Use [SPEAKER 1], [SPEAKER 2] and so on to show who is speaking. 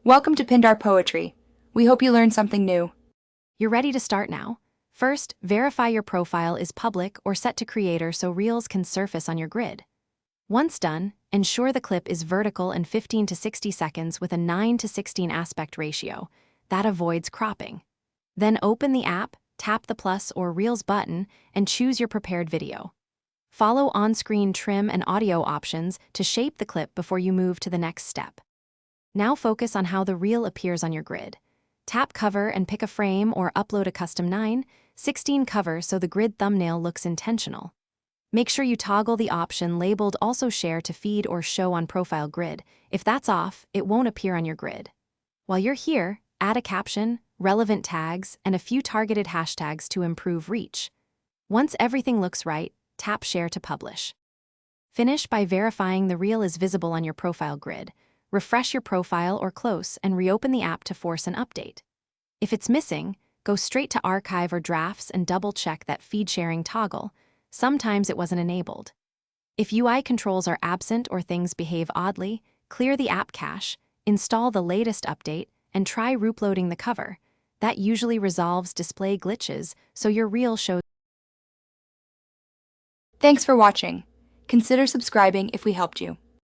[SPEAKER 1] Welcome to Pindar Poetry. We hope you learned something new.
[SPEAKER 2] You're ready to start now. First, verify your profile is public or set to creator so reels can surface on your grid. Once done, ensure the clip is vertical and 15 to 60 seconds with a 9:16 aspect ratio. That avoids cropping. Then open the app, tap the plus or reels button, and choose your prepared video. Follow on-screen trim and audio options to shape the clip before you move to the next step. Now focus on how the reel appears on your grid. Tap cover and pick a frame or upload a custom 9:16 cover so the grid thumbnail looks intentional. Make sure you toggle the option labeled Also Share to feed or show on profile grid. If that's off, it won't appear on your grid. While you're here, add a caption, relevant tags, and a few targeted hashtags to improve reach. Once everything looks right, tap Share to publish. Finish by verifying the reel is visible on your profile grid. Refresh your profile or close and reopen the app to force an update. If it's missing, go straight to Archive or Drafts and double-check that feed sharing toggle. Sometimes it wasn't enabled. If UI controls are absent or things behave oddly, clear the app cache, install the latest update, and try reuploading the cover. That usually resolves display glitches, so your reel shows.
[SPEAKER 1] Thanks for watching. Consider subscribing if we helped you.